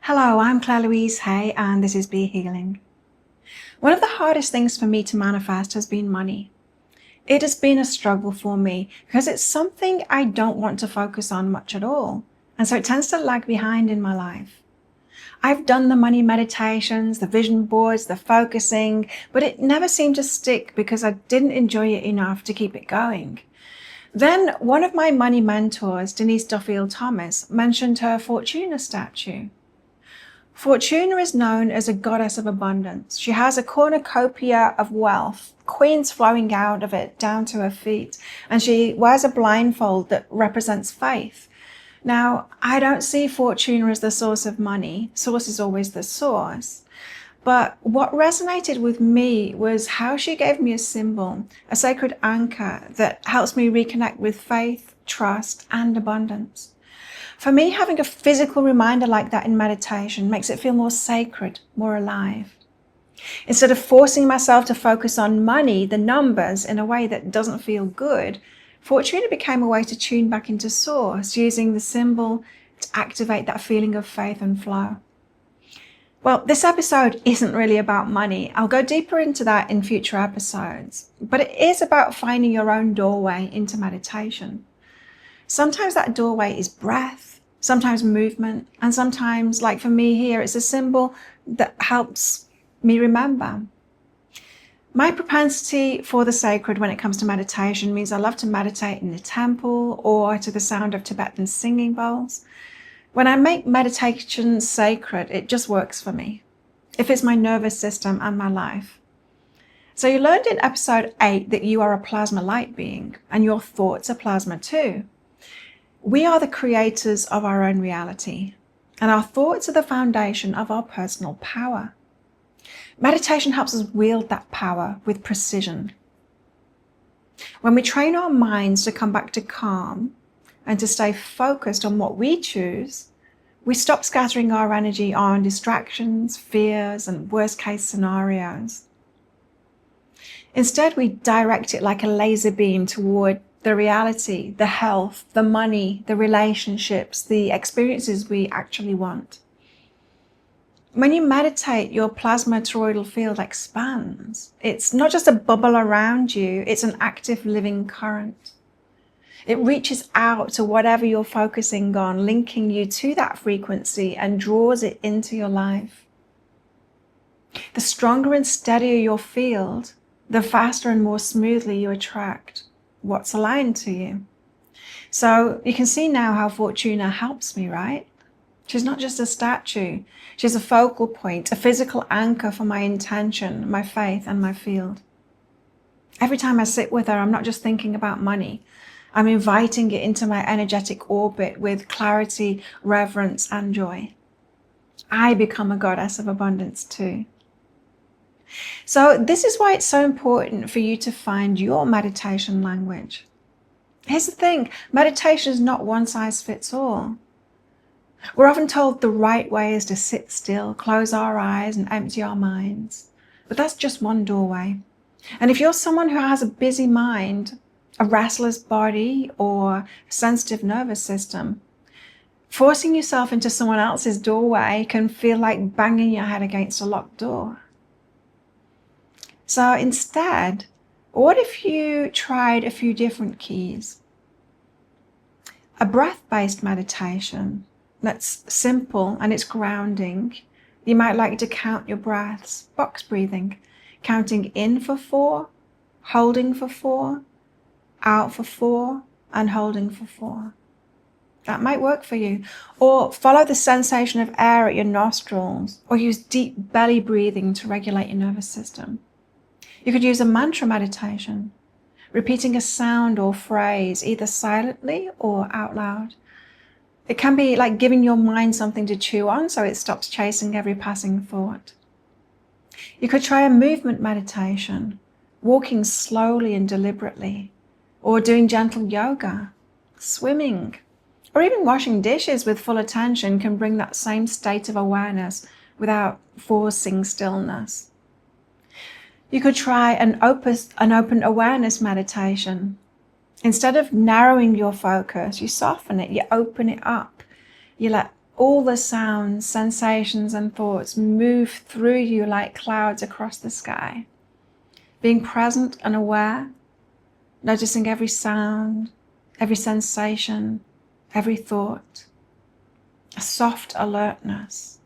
Hello, I'm Louise, and this is Be Healing. One of the hardest things for me to manifest has been money. It has been a struggle for me because it's something I don't want to focus on much at all, and so it tends to lag behind in my life. I've done the money meditations, the vision boards, the focusing, but it never seemed to stick because I didn't enjoy it enough to keep it going. Then one of my money mentors, Denise Duffield Thomas, mentioned her Fortuna statue. Fortuna is known as a goddess of abundance. She has a cornucopia of wealth, queens flowing out of it down to her feet, and she wears a blindfold that represents faith. Now, I don't see Fortuna as the source of money. Source is always the source. But what resonated with me was how she gave me a symbol, a sacred anchor that helps me reconnect with faith, trust, and abundance. For me, having a physical reminder like that in meditation makes it feel more sacred, more alive. Instead of forcing myself to focus on money, the numbers, in a way that doesn't feel good, Fortuna became a way to tune back into source, using the symbol to activate that feeling of faith and flow. Well, this episode isn't really about money. I'll go deeper into that in future episodes, but it is about finding your own doorway into meditation. Sometimes that doorway is breath, sometimes movement, and sometimes, like for me here, it's a symbol that helps me remember. My propensity for the sacred when it comes to meditation means I love to meditate in the temple or to the sound of Tibetan singing bowls. When I make meditation sacred, it just works for me. It fits my nervous system and my life. So you learned in episode 8 that you are a plasma light being, and your thoughts are plasma too. We are the creators of our own reality, and our thoughts are the foundation of our personal power. Meditation helps us wield that power with precision. When we train our minds to come back to calm and to stay focused on what we choose, we stop scattering our energy on distractions, fears, and worst-case scenarios. Instead, we direct it like a laser beam toward the reality, the health, the money, the relationships, the experiences we actually want. When you meditate, your plasma toroidal field expands. It's not just a bubble around you, it's an active living current. It reaches out to whatever you're focusing on, linking you to that frequency and draws it into your life. The stronger and steadier your field, the faster and more smoothly you attract what's aligned to you. So you can see now how Fortuna helps me, right? She's not just a statue. She's a focal point, a physical anchor for my intention, my faith, and my field. Every time I sit with her, I'm not just thinking about money. I'm inviting it into my energetic orbit with clarity, reverence, and joy. I become a goddess of abundance too. So this is why it's so important for you to find your meditation language. Here's the thing, meditation is not one size fits all. We're often told the right way is to sit still, close our eyes, and empty our minds. But that's just one doorway. And if you're someone who has a busy mind, a restless body, or a sensitive nervous system, forcing yourself into someone else's doorway can feel like banging your head against a locked door. So instead, what if you tried a few different keys? A breath-based meditation that's simple and it's grounding. You might like to count your breaths, box breathing, counting in for 4, holding for 4, out for 4, and holding for 4. That might work for you. Or follow the sensation of air at your nostrils, or use deep belly breathing to regulate your nervous system. You could use a mantra meditation, repeating a sound or phrase either silently or out loud. It can be like giving your mind something to chew on so it stops chasing every passing thought. You could try a movement meditation, walking slowly and deliberately, or doing gentle yoga, swimming, or even washing dishes with full attention can bring that same state of awareness without forcing stillness. You could try an open awareness meditation. Instead of narrowing your focus, you soften it, you open it up. You let all the sounds, sensations, and thoughts move through you like clouds across the sky. Being present and aware, noticing every sound, every sensation, every thought. A soft alertness.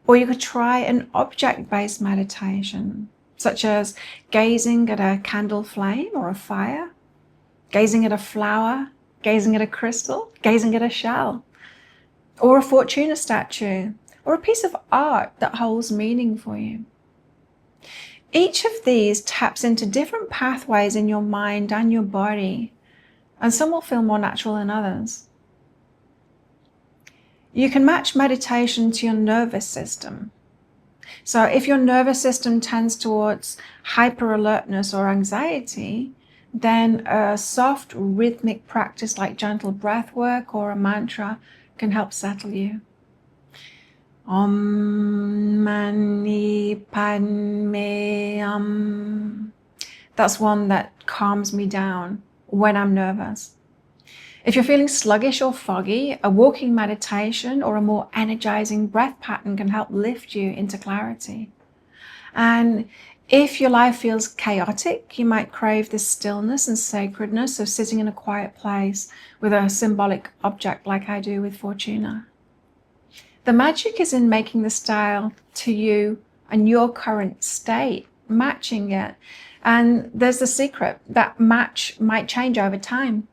Or you could try an object-based meditation, such as gazing at a candle flame or a fire, gazing at a flower, gazing at a crystal, gazing at a shell, or a Fortuna statue, or a piece of art that holds meaning for you. Each of these taps into different pathways in your mind and your body, and some will feel more natural than others. You can match meditation to your nervous system. So if your nervous system tends towards hyper alertness or anxiety, then a soft rhythmic practice like gentle breath work or a mantra can help settle you. Om Mani Padme Hum. That's one that calms me down when I'm nervous. If you're feeling sluggish or foggy, a walking meditation or a more energizing breath pattern can help lift you into clarity. And if your life feels chaotic, you might crave the stillness and sacredness of sitting in a quiet place with a symbolic object like I do with Fortuna. The magic is in making the style to you and your current state, matching it. And there's the secret, that match might change over time.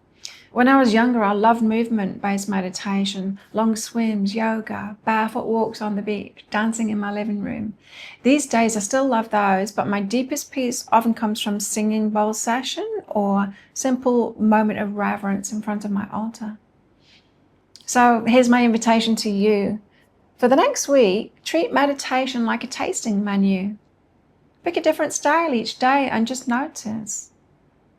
When I was younger, I loved movement-based meditation, long swims, yoga, barefoot walks on the beach, dancing in my living room. These days, I still love those, but my deepest peace often comes from singing bowl session or simple moment of reverence in front of my altar. So here's my invitation to you. For the next week, treat meditation like a tasting menu. Pick a different style each day and just notice.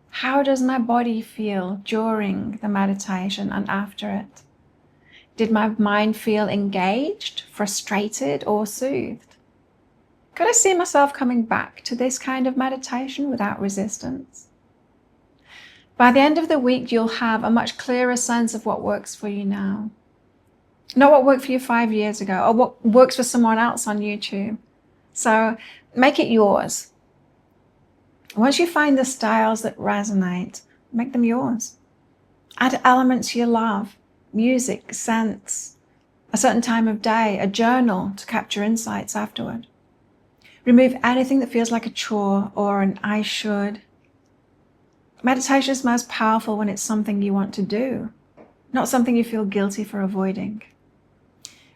How does my body feel during the meditation and after it? Did my mind feel engaged, frustrated, or soothed? Could I see myself coming back to this kind of meditation without resistance? By the end of the week, you'll have a much clearer sense of what works for you now. Not what worked for you 5 years ago or what works for someone else on YouTube. So make it yours. Once you find the styles that resonate, make them yours. Add elements you love, music, scents, a certain time of day, a journal to capture insights afterward. Remove anything that feels like a chore or an I should. Meditation is most powerful when it's something you want to do, not something you feel guilty for avoiding.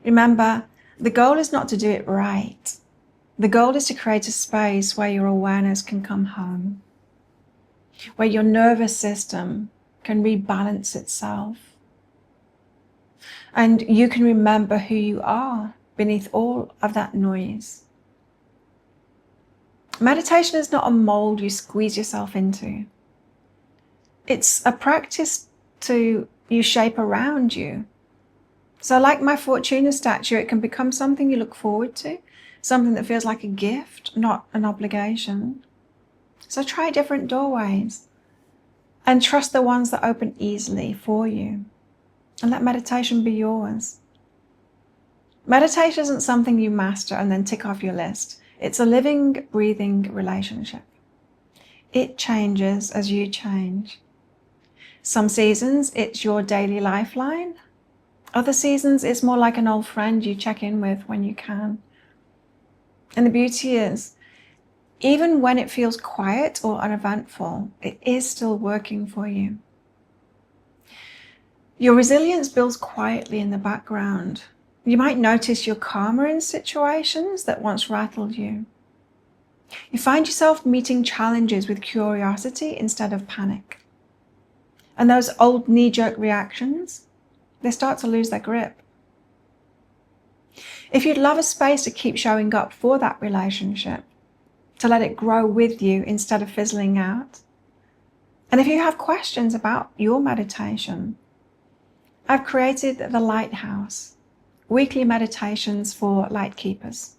Remember, the goal is not to do it right. The goal is to create a space where your awareness can come home, where your nervous system can rebalance itself, and you can remember who you are beneath all of that noise. Meditation is not a mold you squeeze yourself into. It's a practice you shape around you. So like my Fortuna statue, it can become something you look forward to, something that feels like a gift, not an obligation. So try different doorways and trust the ones that open easily for you, and let meditation be yours. Meditation isn't something you master and then tick off your list. It's a living, breathing relationship. It changes as you change. Some seasons, it's your daily lifeline. Other seasons, it's more like an old friend you check in with when you can. And the beauty is, even when it feels quiet or uneventful, it is still working for you. Your resilience builds quietly in the background. You might notice you're calmer in situations that once rattled you. You find yourself meeting challenges with curiosity instead of panic. And those old knee-jerk reactions, they start to lose their grip. If you'd love a space to keep showing up for that relationship, to let it grow with you instead of fizzling out, and if you have questions about your meditation, I've created the Lighthouse, weekly meditations for light keepers.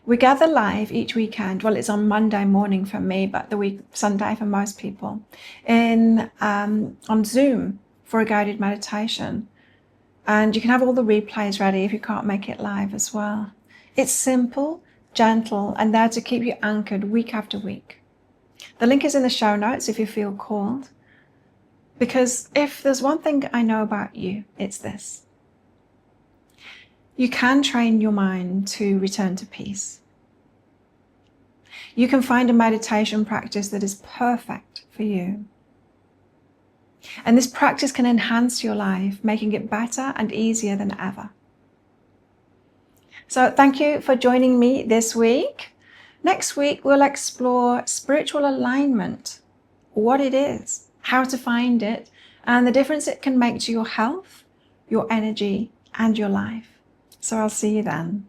We gather live each weekend. Well, it's on Monday morning for me, but Sunday for most people, on Zoom for a guided meditation. And you can have all the replays ready if you can't make it live as well. It's simple, gentle, and there to keep you anchored week after week. The link is in the show notes if you feel called. Because if there's one thing I know about you, it's this. You can train your mind to return to peace. You can find a meditation practice that is perfect for you. And this practice can enhance your life, making it better and easier than ever. So thank you for joining me this week. Next week, we'll explore spiritual alignment, what it is, how to find it, and the difference it can make to your health, your energy, and your life. So I'll see you then.